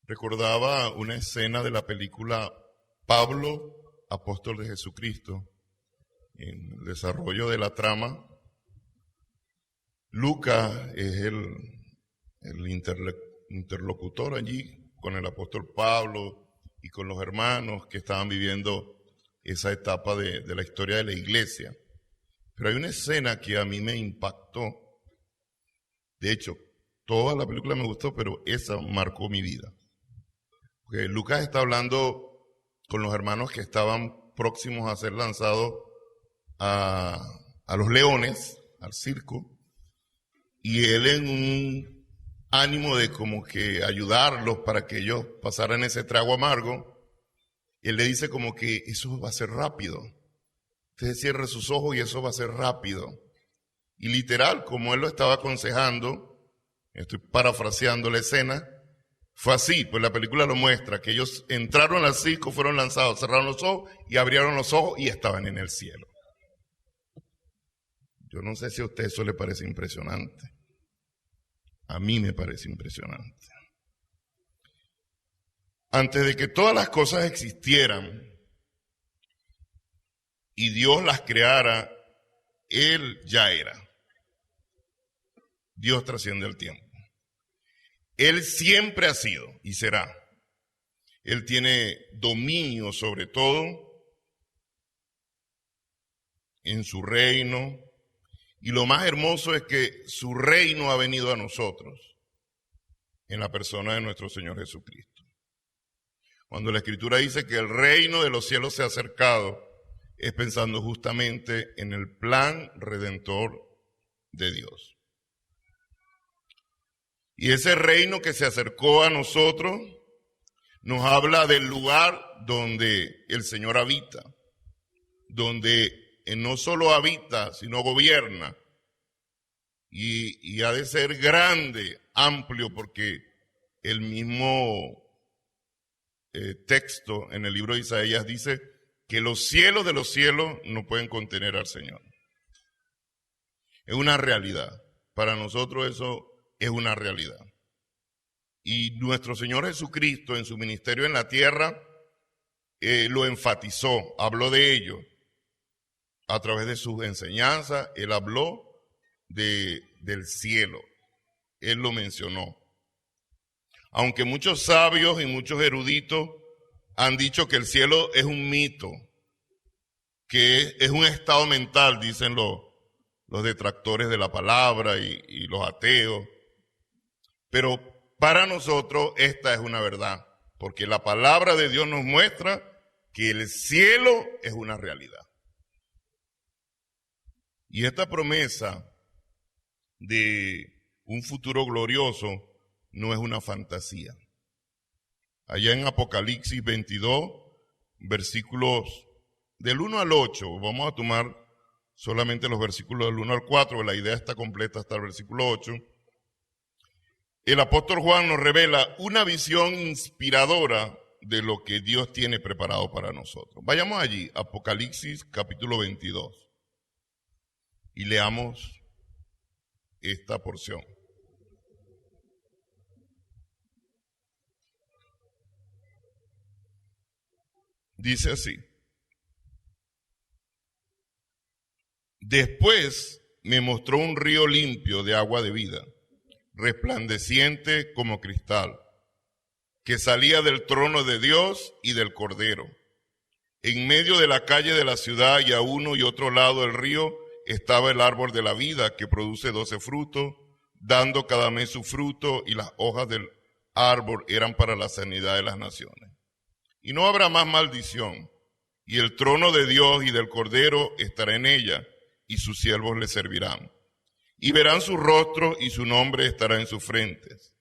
Recordaba una escena de la película Pablo, apóstol de Jesucristo. En el desarrollo de la trama, Lucas es el interlocutor allí con el apóstol Pablo y con los hermanos que estaban viviendo esa etapa de la historia de la iglesia. Pero hay una escena que a mí me impactó. De hecho, toda la película me gustó, pero esa marcó mi vida. Porque Lucas está hablando con los hermanos que estaban próximos a ser lanzados a los leones, al circo, y él en un ánimo de como que ayudarlos para que ellos pasaran ese trago amargo, él le dice como que eso va a ser rápido. Usted cierre sus ojos y eso va a ser rápido. Y literal, como él lo estaba aconsejando, estoy parafraseando la escena, fue así, pues la película lo muestra, que ellos entraron al circo, fueron lanzados, cerraron los ojos y abrieron los ojos y estaban en el cielo. Yo no sé si a usted eso le parece impresionante. A mí me parece impresionante. Antes de que todas las cosas existieran y Dios las creara, Él ya era. Dios trasciende el tiempo. Él siempre ha sido y será. Él tiene dominio sobre todo en su reino. Y lo más hermoso es que su reino ha venido a nosotros en la persona de nuestro Señor Jesucristo. Cuando la Escritura dice que el reino de los cielos se ha acercado, es pensando justamente en el plan redentor de Dios. Y ese reino que se acercó a nosotros nos habla del lugar donde el Señor habita, donde no solo habita, sino gobierna. Y ha de ser grande, amplio, porque el mismo texto en el libro de Isaías dice que los cielos de los cielos no pueden contener al Señor. Es una realidad. Para nosotros eso es una realidad. Y nuestro Señor Jesucristo en su ministerio en la tierra lo enfatizó, habló de ello. A través de sus enseñanzas, Él habló del cielo. Él lo mencionó. Aunque muchos sabios y muchos eruditos han dicho que el cielo es un mito, que es un estado mental, dicen los detractores de la palabra y los ateos. Pero para nosotros esta es una verdad, porque la palabra de Dios nos muestra que el cielo es una realidad. Y esta promesa de un futuro glorioso no es una fantasía. Allá en Apocalipsis 22, versículos del 1 al 8, vamos a tomar solamente los versículos del 1 al 4, la idea está completa hasta el versículo 8. El apóstol Juan nos revela una visión inspiradora de lo que Dios tiene preparado para nosotros. Vayamos allí, Apocalipsis capítulo 22, y leamos esta porción. Dice así: después me mostró un río limpio de agua de vida, resplandeciente como cristal, que salía del trono de Dios y del Cordero. En medio de la calle de la ciudad y a uno y otro lado del río estaba el árbol de la vida, que produce 12 frutos, dando cada mes su fruto, y las hojas del árbol eran para la sanidad de las naciones. Y no habrá más maldición, y el trono de Dios y del Cordero estará en ella, y sus siervos le servirán. Y verán su rostro, y su nombre estará en sus frentes.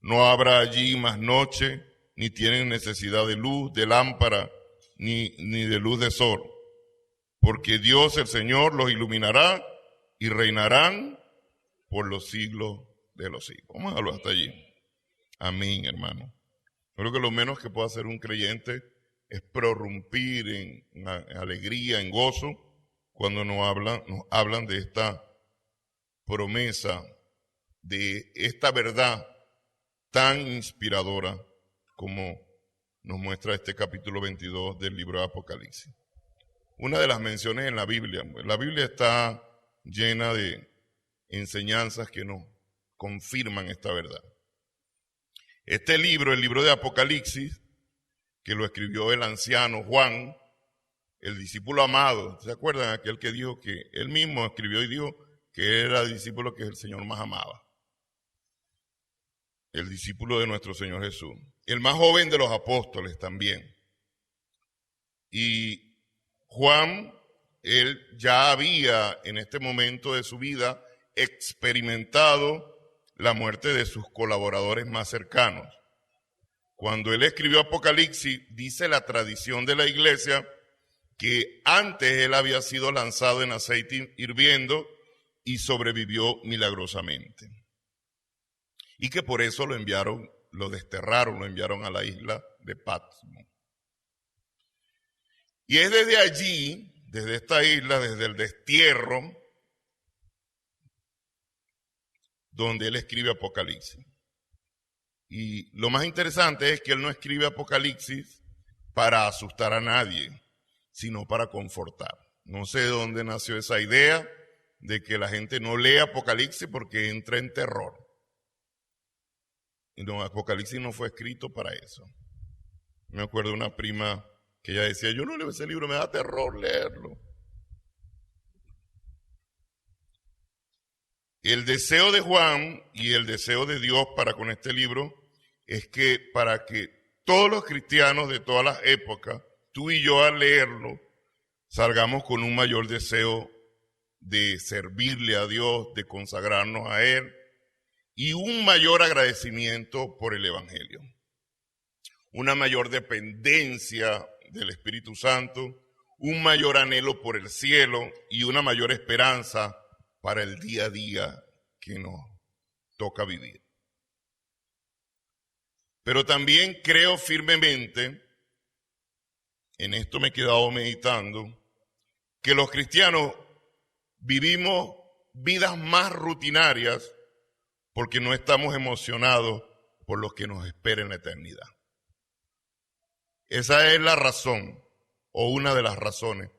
No habrá allí más noche, ni tienen necesidad de luz, de lámpara, ni de luz de sol, porque Dios el Señor los iluminará y reinarán por los siglos de los siglos. Vamos a dejarlo hasta allí. Amén, hermano. Creo que lo menos que puede hacer un creyente es prorrumpir en alegría, en gozo, cuando nos hablan de esta promesa, de esta verdad tan inspiradora como nos muestra este capítulo 22 del libro de Apocalipsis. Una de las menciones en la Biblia está llena de enseñanzas que nos confirman esta verdad. Este libro, el libro de Apocalipsis, que lo escribió el anciano Juan, el discípulo amado, ¿se acuerdan? Aquel que dijo que él mismo escribió y dijo que era el discípulo que el Señor más amaba. El discípulo de nuestro Señor Jesús. El más joven de los apóstoles también. Y Juan, él ya había en este momento de su vida experimentado la muerte de sus colaboradores más cercanos. Cuando él escribió Apocalipsis, dice la tradición de la iglesia que antes él había sido lanzado en aceite hirviendo y sobrevivió milagrosamente. Y que por eso lo desterraron, lo enviaron a la isla de Patmos. Y es desde allí, desde esta isla, desde el destierro, donde él escribe Apocalipsis. Y lo más interesante es que él no escribe Apocalipsis para asustar a nadie, sino para confortar. No sé de dónde nació esa idea de que la gente no lee Apocalipsis porque entra en terror. Y no, Apocalipsis no fue escrito para eso. Me acuerdo de una prima que ella decía, yo no leo ese libro, me da terror leerlo. El deseo de Juan y el deseo de Dios para con este libro es que para que todos los cristianos de todas las épocas, tú y yo al leerlo, salgamos con un mayor deseo de servirle a Dios, de consagrarnos a Él y un mayor agradecimiento por el Evangelio. Una mayor dependencia del Espíritu Santo, un mayor anhelo por el cielo y una mayor esperanza para el día a día que nos toca vivir. Pero también creo firmemente, en esto me he quedado meditando, que los cristianos vivimos vidas más rutinarias porque no estamos emocionados por lo que nos espera en la eternidad. Esa es la razón, o una de las razones,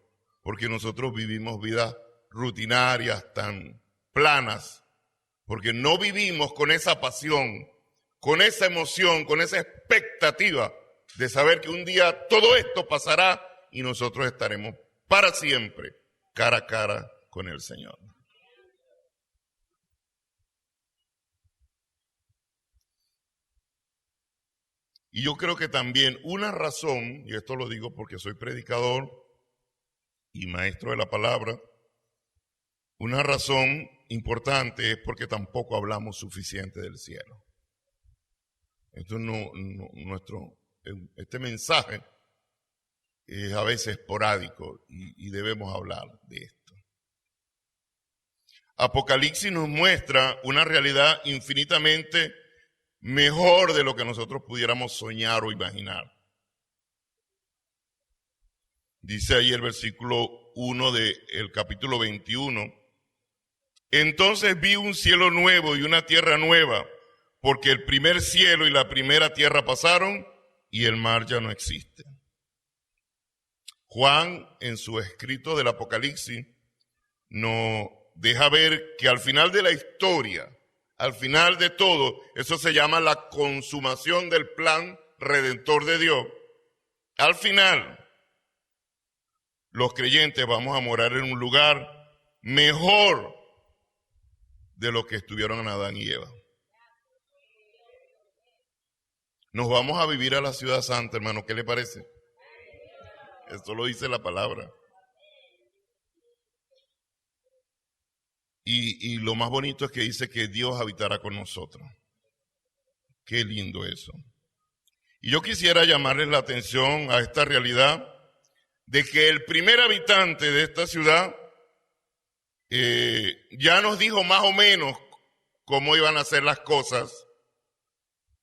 porque nosotros vivimos vidas rutinarias, tan planas, porque no vivimos con esa pasión, con esa emoción, con esa expectativa de saber que un día todo esto pasará y nosotros estaremos para siempre cara a cara con el Señor. Y yo creo que también una razón, y esto lo digo porque soy predicador y maestro de la palabra, una razón importante es porque tampoco hablamos suficiente del cielo. Este mensaje es a veces esporádico y debemos hablar de esto. Apocalipsis nos muestra una realidad infinitamente mejor de lo que nosotros pudiéramos soñar o imaginar. Dice ahí el versículo 1 del capítulo 21. Entonces vi un cielo nuevo y una tierra nueva, porque el primer cielo y la primera tierra pasaron y el mar ya no existe. Juan, en su escrito del Apocalipsis, nos deja ver que al final de la historia, al final de todo, eso se llama la consumación del plan redentor de Dios. Al final, los creyentes vamos a morar en un lugar mejor de lo que estuvieron en Adán y Eva. Nos vamos a vivir a la ciudad santa, hermano. ¿Qué le parece? Esto lo dice la palabra. Y lo más bonito es que dice que Dios habitará con nosotros. Qué lindo eso. Y yo quisiera llamarles la atención a esta realidad de que el primer habitante de esta ciudad ya nos dijo más o menos cómo iban a ser las cosas.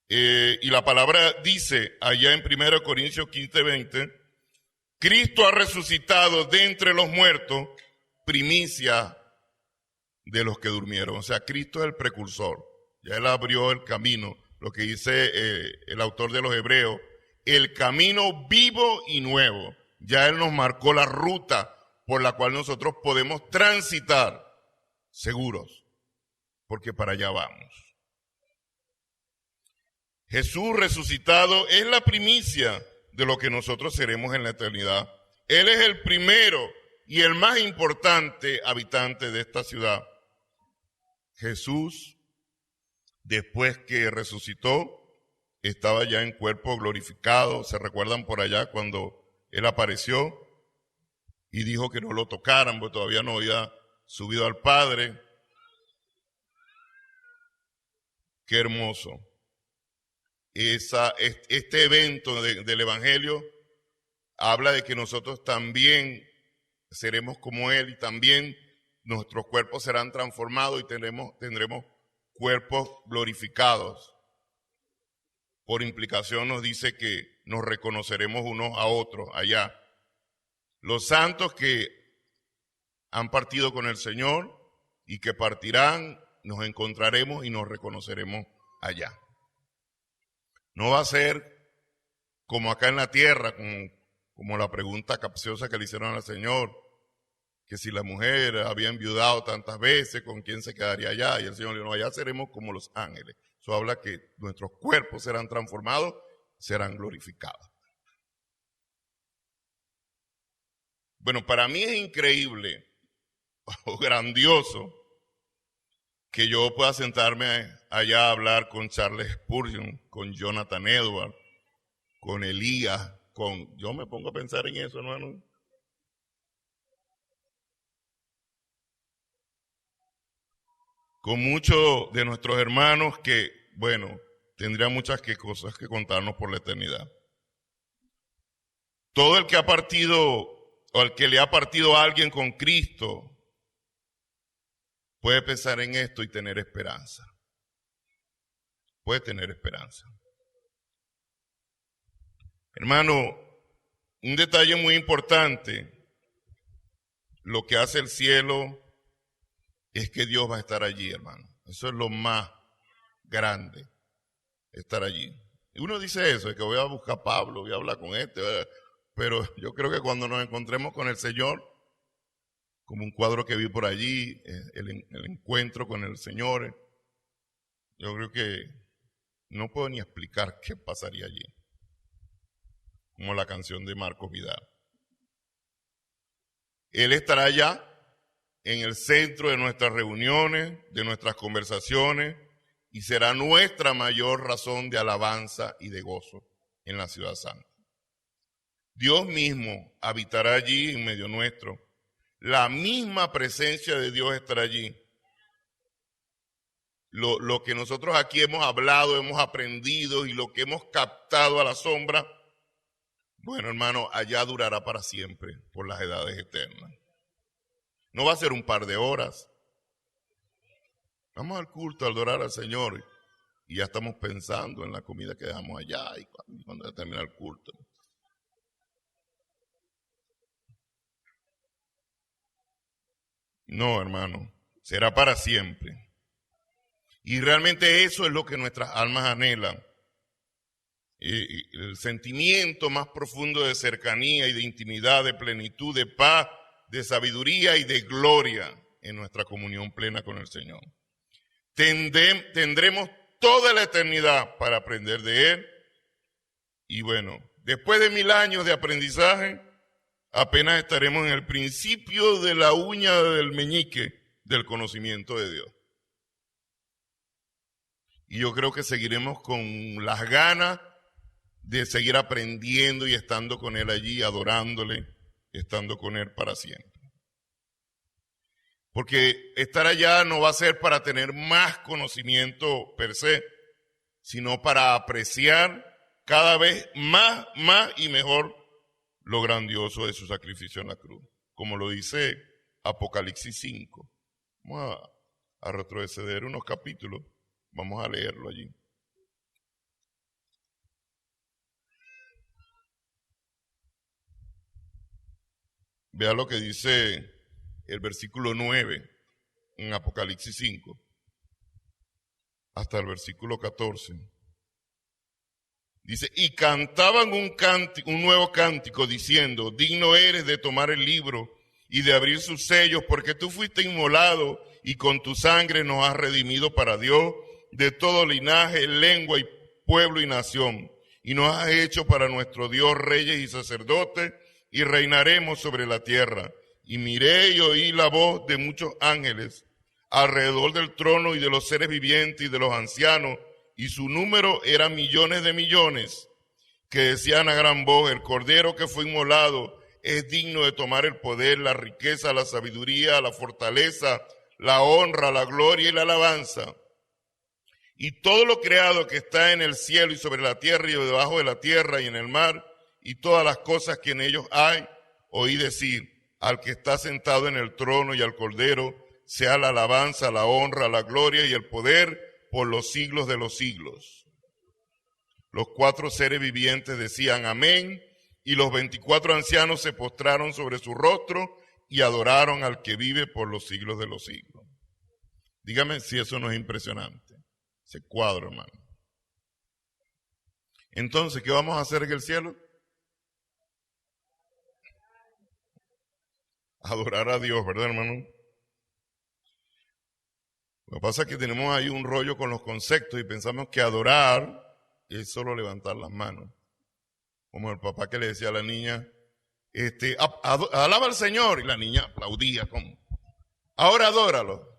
Y la palabra dice allá en 1 Corintios 15:20, Cristo ha resucitado de entre los muertos, primicia de los que durmieron. O sea, Cristo es el precursor. Ya Él abrió el camino. lo que dice el autor de los Hebreos, el camino vivo y nuevo. Ya Él nos marcó la ruta por la cual nosotros podemos transitar seguros, porque para allá vamos. Jesús resucitado es la primicia de lo que nosotros seremos en la eternidad. Él es el primero y el más importante habitante de esta ciudad. Jesús, después que resucitó, estaba ya en cuerpo glorificado. ¿Se recuerdan por allá cuando Él apareció y dijo que no lo tocaran, porque todavía no había subido al Padre? Qué hermoso. Este evento del Evangelio habla de que nosotros también seremos como Él y también nuestros cuerpos serán transformados y tendremos cuerpos glorificados. Por implicación nos dice que nos reconoceremos unos a otros allá. Los santos que han partido con el Señor y que partirán, nos encontraremos y nos reconoceremos allá. No va a ser como acá en la tierra, como la pregunta capciosa que le hicieron al Señor, que si la mujer había enviudado tantas veces, ¿con quién se quedaría allá? Y el Señor le dijo, no, allá seremos como los ángeles. Eso habla que nuestros cuerpos serán transformados, serán glorificados. Bueno, para mí es increíble o grandioso que yo pueda sentarme allá a hablar con Charles Spurgeon, con Jonathan Edwards, con Elías, yo me pongo a pensar en eso, hermano. Con muchos de nuestros hermanos que, bueno, tendrían muchas cosas que contarnos por la eternidad. Todo el que ha partido, o al que le ha partido a alguien con Cristo, puede pensar en esto y tener esperanza. Puede tener esperanza. Hermano, un detalle muy importante, lo que hace el cielo es que Dios va a estar allí, hermano. Eso es lo más grande, estar allí. Y uno dice eso, es que voy a buscar a Pablo, voy a hablar con pero yo creo que cuando nos encontremos con el Señor, como un cuadro que vi por allí, el encuentro con el Señor, yo creo que no puedo ni explicar qué pasaría allí. Como la canción de Marcos Vidal. Él estará allá en el centro de nuestras reuniones, de nuestras conversaciones, y será nuestra mayor razón de alabanza y de gozo en la ciudad santa. Dios mismo habitará allí en medio nuestro. La misma presencia de Dios estará allí. Lo que nosotros aquí hemos hablado, hemos aprendido y lo que hemos captado a la sombra, bueno, hermano, allá durará para siempre, por las edades eternas. No va a ser un par de horas. Vamos al culto, a adorar al Señor, y ya estamos pensando en la comida que dejamos allá y cuando termina el culto. No, hermano, será para siempre. Y realmente eso es lo que nuestras almas anhelan. El sentimiento más profundo de cercanía y de intimidad, de plenitud, de paz, de sabiduría y de gloria en nuestra comunión plena con el Señor. Tendremos toda la eternidad para aprender de Él. Y bueno, después de 1000 años de aprendizaje, apenas estaremos en el principio de la uña del meñique del conocimiento de Dios. Y yo creo que seguiremos con las ganas de seguir aprendiendo y estando con Él allí, adorándole, estando con Él para siempre. Porque estar allá no va a ser para tener más conocimiento per se, sino para apreciar cada vez más y mejor lo grandioso de su sacrificio en la cruz. Como lo dice Apocalipsis 5. Vamos a retroceder unos capítulos. Vamos a leerlo allí. Vea lo que dice el versículo 9 en Apocalipsis 5 hasta el versículo 14. Dice, y cantaban un nuevo cántico diciendo, digno eres de tomar el libro y de abrir sus sellos, porque tú fuiste inmolado y con tu sangre nos has redimido para Dios de todo linaje, lengua y pueblo y nación. Y nos has hecho para nuestro Dios reyes y sacerdotes y reinaremos sobre la tierra. Y miré y oí la voz de muchos ángeles alrededor del trono y de los seres vivientes y de los ancianos, y su número era millones de millones, que decían a gran voz, el Cordero que fue inmolado es digno de tomar el poder, la riqueza, la sabiduría, la fortaleza, la honra, la gloria y la alabanza. Y todo lo creado que está en el cielo y sobre la tierra y debajo de la tierra y en el mar, y todas las cosas que en ellos hay, oí decir, al que está sentado en el trono y al Cordero, sea la alabanza, la honra, la gloria y el poder por los siglos de los siglos. Los 4 seres vivientes decían amén, y los 24 ancianos se postraron sobre su rostro y adoraron al que vive por los siglos de los siglos. Dígame si eso no es impresionante, ese cuadro, hermano. Entonces, ¿qué vamos a hacer en el cielo? Adorar a Dios, ¿verdad, hermano? Lo que pasa es que tenemos ahí un rollo con los conceptos y pensamos que adorar es solo levantar las manos. Como el papá que le decía a la niña, alaba al Señor, y la niña aplaudía. ¿Cómo? Ahora adóralo.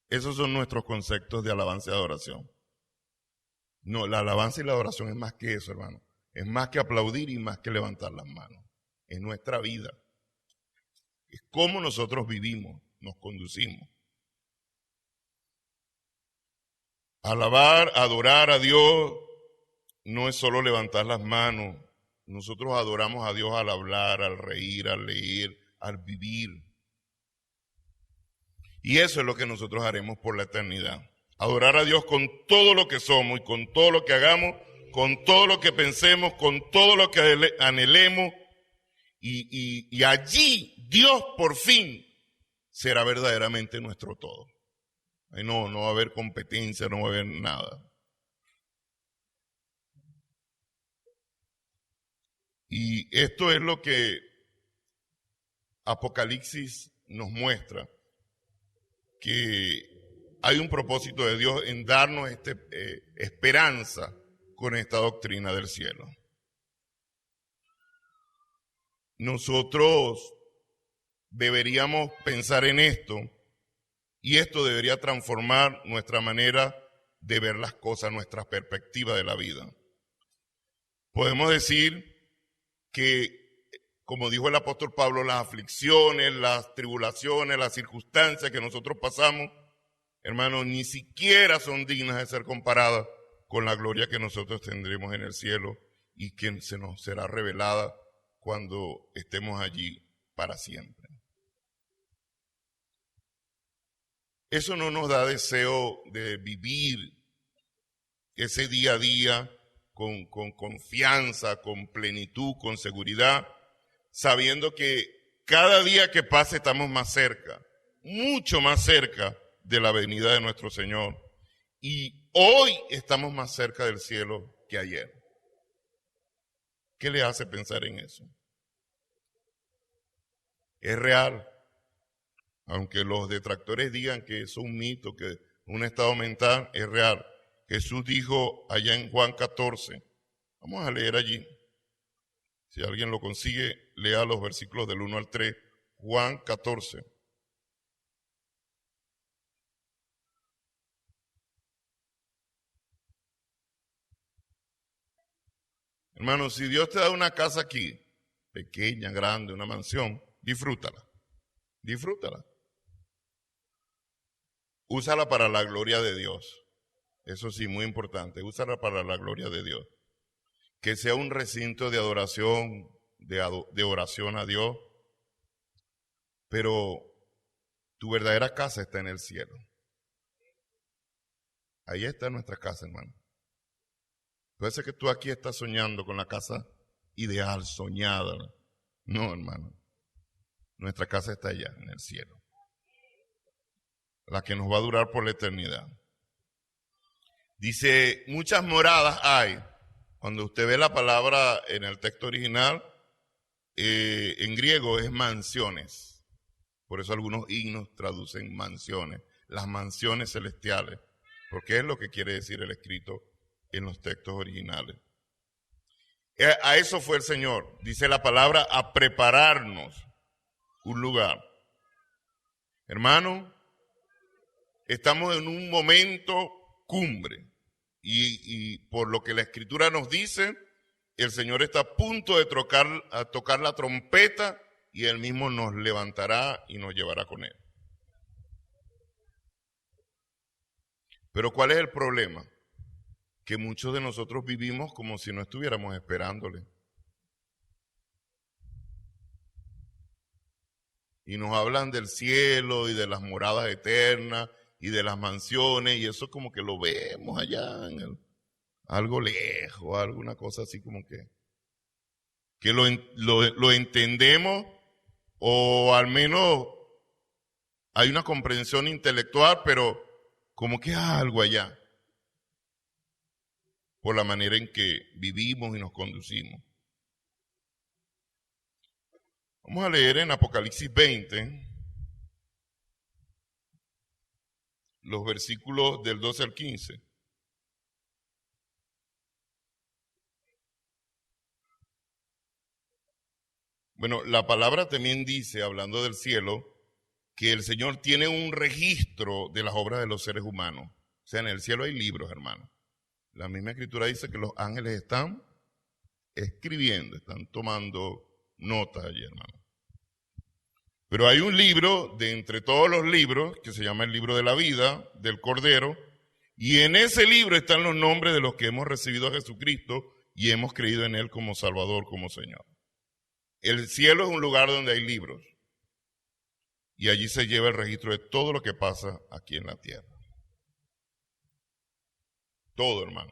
Esos son nuestros conceptos de alabanza y adoración. No, la alabanza y la adoración es más que eso, hermano. Es más que aplaudir y más que levantar las manos. Es nuestra vida. Es cómo nosotros vivimos, nos conducimos. Alabar, adorar a Dios no es solo levantar las manos. Nosotros adoramos a Dios al hablar, al reír, al leer, al vivir. Y eso es lo que nosotros haremos por la eternidad. Adorar a Dios con todo lo que somos y con todo lo que hagamos, con todo lo que pensemos, con todo lo que anhelemos. Y allí Dios por fin será verdaderamente nuestro todo. Ahí no va a haber competencia, no va a haber nada. Y esto es lo que Apocalipsis nos muestra, que hay un propósito de Dios en darnos esperanza con esta doctrina del cielo. Nosotros deberíamos pensar en esto, y esto debería transformar nuestra manera de ver las cosas, nuestra perspectiva de la vida. Podemos decir que, como dijo el apóstol Pablo, las aflicciones, las tribulaciones, las circunstancias que nosotros pasamos, hermanos, ni siquiera son dignas de ser comparadas con la gloria que nosotros tendremos en el cielo y que se nos será revelada cuando estemos allí para siempre. Eso no nos da deseo de vivir ese día a día con confianza, con plenitud, con seguridad, sabiendo que cada día que pase estamos más cerca, mucho más cerca de la venida de nuestro Señor. Y hoy estamos más cerca del cielo que ayer. ¿Qué le hace pensar en eso? Es real. Aunque los detractores digan que es un mito, que un estado mental, es real. Jesús dijo allá en Juan 14, vamos a leer allí. Si alguien lo consigue, lea los versículos del 1 al 3, Juan 14. Hermanos, si Dios te da una casa aquí, pequeña, grande, una mansión, disfrútala. Disfrútala. Úsala para la gloria de Dios. Eso sí, muy importante. Úsala para la gloria de Dios. Que sea un recinto de adoración, de oración a Dios. Pero tu verdadera casa está en el cielo. Ahí está nuestra casa, hermano. Puede ser que tú aquí estás soñando con la casa ideal, soñada. No, hermano. Nuestra casa está allá, en el cielo. La que nos va a durar por la eternidad. Dice, muchas moradas hay. Cuando usted ve la palabra en el texto original, en griego es mansiones. Por eso algunos himnos traducen mansiones, las mansiones celestiales, porque es lo que quiere decir el escrito en los textos originales. A eso fue el Señor, dice la palabra, a prepararnos un lugar. Hermano, estamos en un momento cumbre y por lo que la Escritura nos dice, el Señor está a punto de tocar la trompeta y Él mismo nos levantará y nos llevará con Él. Pero ¿cuál es el problema? Que muchos de nosotros vivimos como si no estuviéramos esperándole. Y nos hablan del cielo y de las moradas eternas y de las mansiones, y eso como que lo vemos allá en algo lejos, alguna cosa así como que lo entendemos, o al menos hay una comprensión intelectual, pero como que hay algo allá, por la manera en que vivimos y nos conducimos. Vamos a leer en Apocalipsis 20, los versículos del 12 al 15. Bueno, la palabra también dice, hablando del cielo, que el Señor tiene un registro de las obras de los seres humanos. O sea, en el cielo hay libros, hermano. La misma Escritura dice que los ángeles están escribiendo, están tomando notas allí, hermano. Pero hay un libro de entre todos los libros que se llama el libro de la vida del Cordero, y en ese libro están los nombres de los que hemos recibido a Jesucristo y hemos creído en Él como Salvador, como Señor. El cielo es un lugar donde hay libros y allí se lleva el registro de todo lo que pasa aquí en la tierra. Todo, hermano.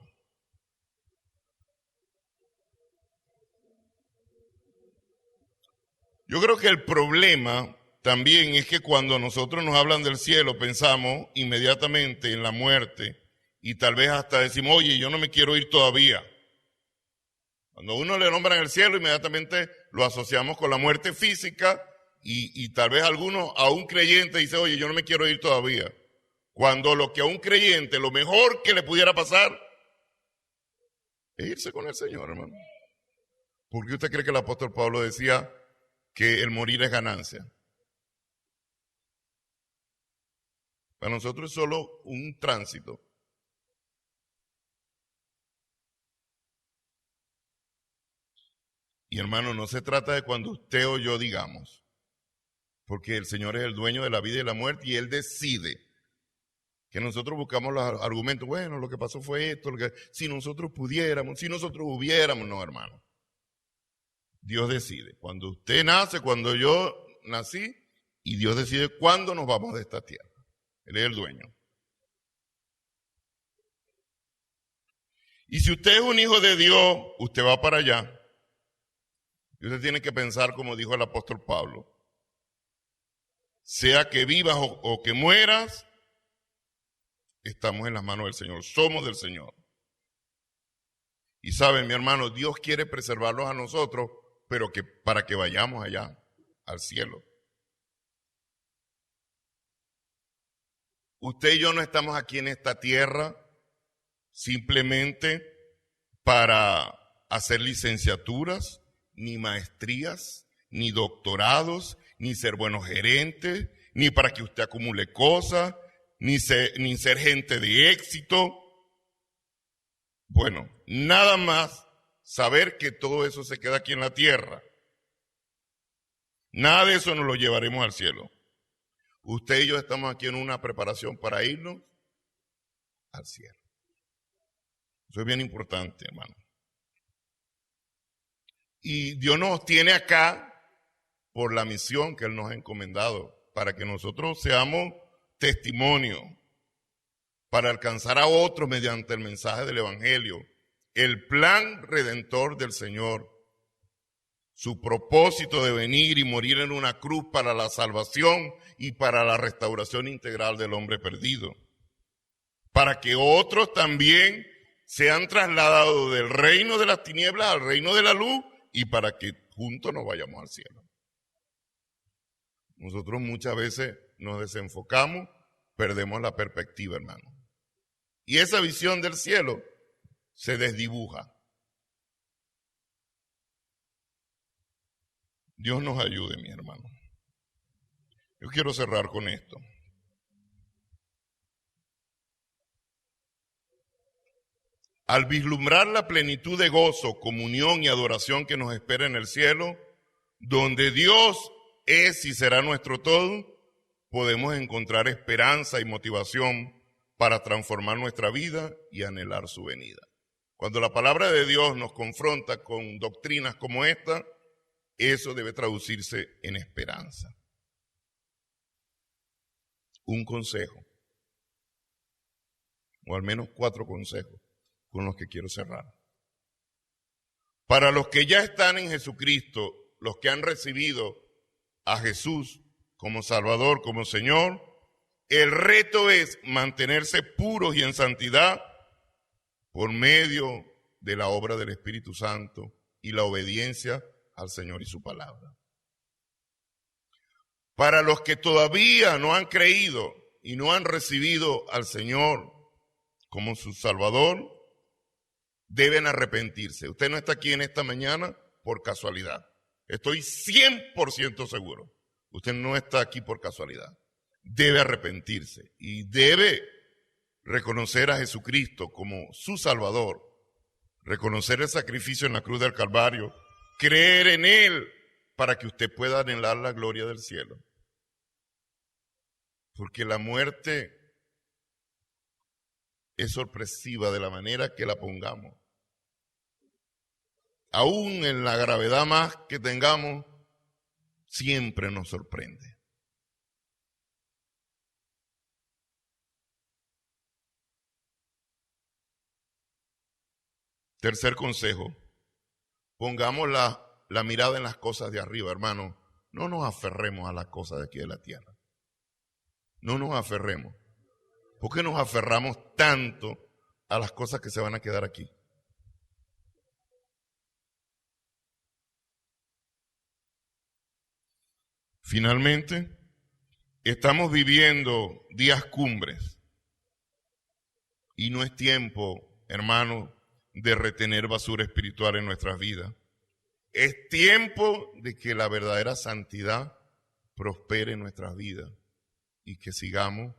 Yo creo que el problema también es que cuando nosotros nos hablan del cielo pensamos inmediatamente en la muerte y tal vez hasta decimos, oye, yo no me quiero ir todavía. Cuando uno le nombran el cielo, inmediatamente lo asociamos con la muerte física y tal vez algunos, a un creyente, dice, oye, yo no me quiero ir todavía. Cuando lo que a un creyente, lo mejor que le pudiera pasar es irse con el Señor, hermano. ¿Por qué usted cree que el apóstol Pablo decía que el morir es ganancia? Para nosotros es solo un tránsito. Y hermano, no se trata de cuando usted o yo digamos, porque el Señor es el dueño de la vida y la muerte y Él decide. Que nosotros buscamos los argumentos, bueno, lo que pasó fue esto, si nosotros pudiéramos, si nosotros hubiéramos, no, hermano. Dios decide. Cuando usted nace, cuando yo nací, y Dios decide cuándo nos vamos de esta tierra. Él es el dueño. Y si usted es un hijo de Dios, usted va para allá. Y usted tiene que pensar como dijo el apóstol Pablo. Sea que vivas o que mueras, estamos en las manos del Señor, somos del Señor. Y saben, mi hermano, Dios quiere preservarlos a nosotros, pero que para que vayamos allá, al cielo. Usted y yo no estamos aquí en esta tierra simplemente para hacer licenciaturas, ni maestrías, ni doctorados, ni ser buenos gerentes, ni para que usted acumule cosas, ni ser gente de éxito. Bueno, nada más saber que todo eso se queda aquí en la tierra. Nada de eso nos lo llevaremos al cielo. Usted y yo estamos aquí en una preparación para irnos al cielo. Eso es bien importante, hermano. Y Dios nos tiene acá por la misión que Él nos ha encomendado, para que nosotros seamos testimonio, para alcanzar a otros mediante el mensaje del Evangelio, el plan redentor del Señor, su propósito de venir y morir en una cruz para la salvación y para la restauración integral del hombre perdido, para que otros también se han trasladado del reino de las tinieblas al reino de la luz y para que juntos nos vayamos al cielo. Nosotros muchas veces nos desenfocamos, perdemos la perspectiva, hermano. Y esa visión del cielo se desdibuja. Dios nos ayude, mi hermano. Yo quiero cerrar con esto. Al vislumbrar la plenitud de gozo, comunión y adoración que nos espera en el cielo, donde Dios es y será nuestro todo, podemos encontrar esperanza y motivación para transformar nuestra vida y anhelar su venida. Cuando la palabra de Dios nos confronta con doctrinas como esta, eso debe traducirse en esperanza. Un consejo, o al menos 4 consejos con los que quiero cerrar. Para los que ya están en Jesucristo, los que han recibido a Jesús como Salvador, como Señor, el reto es mantenerse puros y en santidad por medio de la obra del Espíritu Santo y la obediencia al Señor y su palabra. Para los que todavía no han creído y no han recibido al Señor como su Salvador, deben arrepentirse. Usted no está aquí en esta mañana por casualidad. Estoy 100% seguro. Usted no está aquí por casualidad. Debe arrepentirse y debe reconocer a Jesucristo como su Salvador, reconocer el sacrificio en la cruz del Calvario, creer en Él para que usted pueda anhelar la gloria del cielo. Porque la muerte es sorpresiva de la manera que la pongamos. Aún en la gravedad más que tengamos, siempre nos sorprende. Tercer consejo, pongamos la mirada en las cosas de arriba, hermano. No nos aferremos a las cosas de aquí de la tierra. No nos aferremos. ¿Por qué nos aferramos tanto a las cosas que se van a quedar aquí? Finalmente, estamos viviendo días cumbres y no es tiempo, hermano, de retener basura espiritual en nuestras vidas. Es tiempo de que la verdadera santidad prospere en nuestras vidas y que sigamos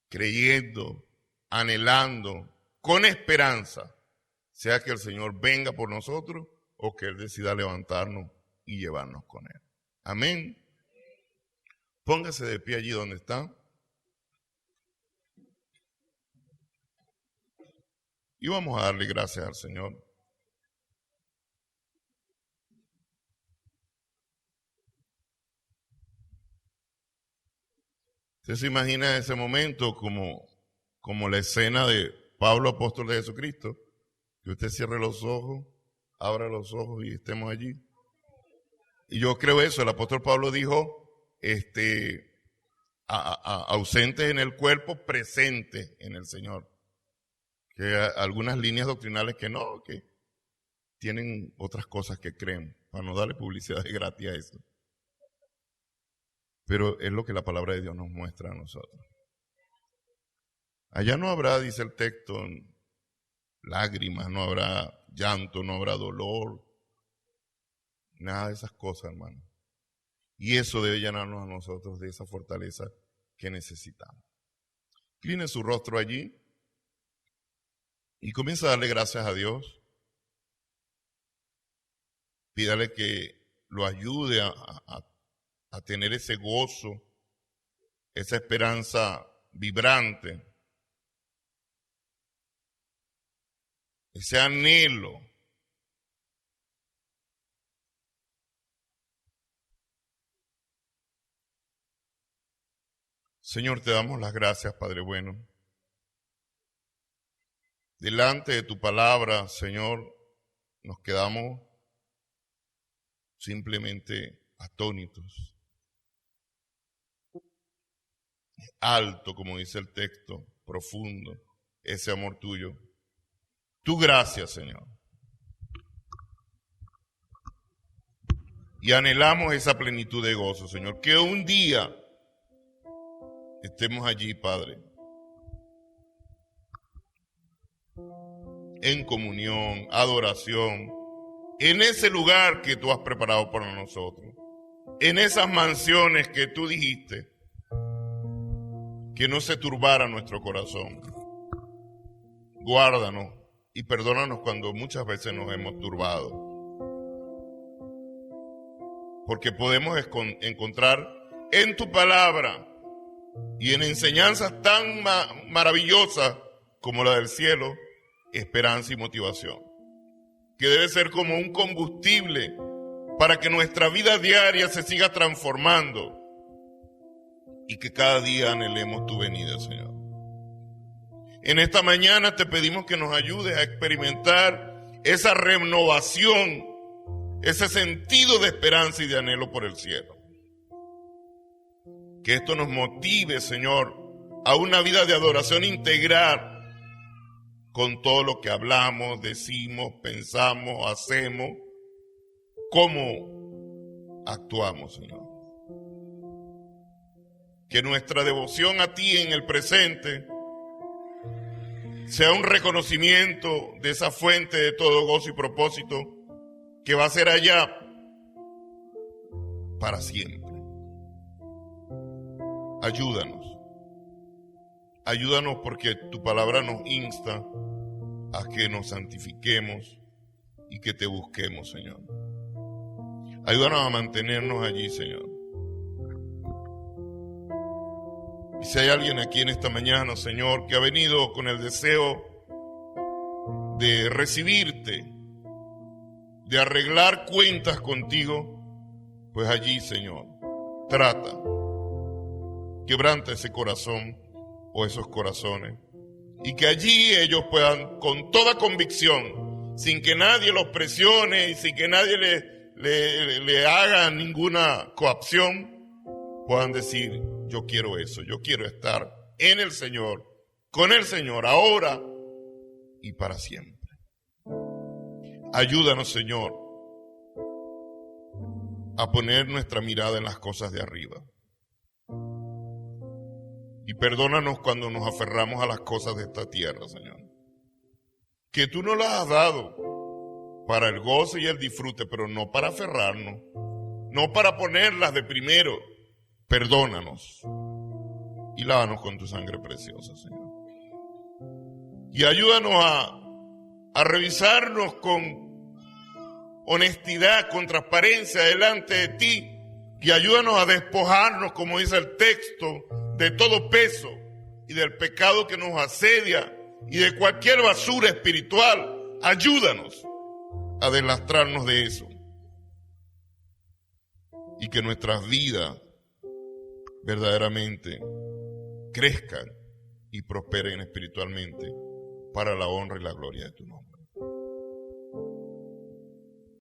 creyendo, anhelando, con esperanza, sea que el Señor venga por nosotros o que Él decida levantarnos y llevarnos con Él. Amén. Póngase de pie allí donde está. Y vamos a darle gracias al Señor. ¿Usted se imagina ese momento como la escena de Pablo, apóstol de Jesucristo? Que usted cierre los ojos, abra los ojos y estemos allí. Y yo creo eso, el apóstol Pablo dijo, ausentes en el cuerpo, presentes en el Señor. Que hay algunas líneas doctrinales que no, que tienen otras cosas que creen, para no darle publicidad de gratis a eso. Pero es lo que la palabra de Dios nos muestra a nosotros. Allá no habrá, dice el texto, lágrimas, no habrá llanto, no habrá dolor, nada de esas cosas, hermano. Y eso debe llenarnos a nosotros de esa fortaleza que necesitamos. Incline su rostro allí y comienza a darle gracias a Dios. Pídale que lo ayude a tener ese gozo, esa esperanza vibrante, ese anhelo. Señor, te damos las gracias, Padre bueno. Delante de tu palabra, Señor, nos quedamos simplemente atónitos. Alto, como dice el texto, profundo, ese amor tuyo. tu gracia, Señor. Y anhelamos esa plenitud de gozo, Señor. Que un día estemos allí, Padre, en comunión, adoración, en ese lugar que tú has preparado para nosotros, en esas mansiones que tú dijiste, que no se turbara nuestro corazón. Guárdanos y perdónanos cuando muchas veces nos hemos turbado, porque podemos encontrar en tu palabra y en enseñanzas tan maravillosas como la del cielo, esperanza y motivación, que debe ser como un combustible para que nuestra vida diaria se siga transformando y que cada día anhelemos tu venida, Señor. En esta mañana te pedimos que nos ayudes a experimentar esa renovación, ese sentido de esperanza y de anhelo por el cielo. Que esto nos motive, Señor, a una vida de adoración integral con todo lo que hablamos, decimos, pensamos, hacemos, cómo actuamos, Señor. Que nuestra devoción a ti en el presente sea un reconocimiento de esa fuente de todo gozo y propósito que va a ser allá para siempre. Ayúdanos. Ayúdanos porque tu palabra nos insta a que nos santifiquemos y que te busquemos, Señor. Ayúdanos a mantenernos allí, Señor. Y si hay alguien aquí en esta mañana, Señor, que ha venido con el deseo de recibirte, de arreglar cuentas contigo, pues allí, Señor, trata, quebranta ese corazón o esos corazones, y que allí ellos puedan, con toda convicción, sin que nadie los presione y sin que nadie le haga ninguna coacción, puedan decir: yo quiero eso, yo quiero estar en el Señor, con el Señor, ahora y para siempre. Ayúdanos, Señor, a poner nuestra mirada en las cosas de arriba. Y perdónanos cuando nos aferramos a las cosas de esta tierra, Señor. Que tú nos las has dado para el gozo y el disfrute, pero no para aferrarnos, no para ponerlas de primero. Perdónanos y lávanos con tu sangre preciosa, Señor. Y ayúdanos a revisarnos con honestidad, con transparencia delante de ti, y ayúdanos a despojarnos, como dice el texto, de todo peso y del pecado que nos asedia y de cualquier basura espiritual. Ayúdanos a deslastrarnos de eso y que nuestras vidas verdaderamente crezcan y prosperen espiritualmente para la honra y la gloria de tu nombre.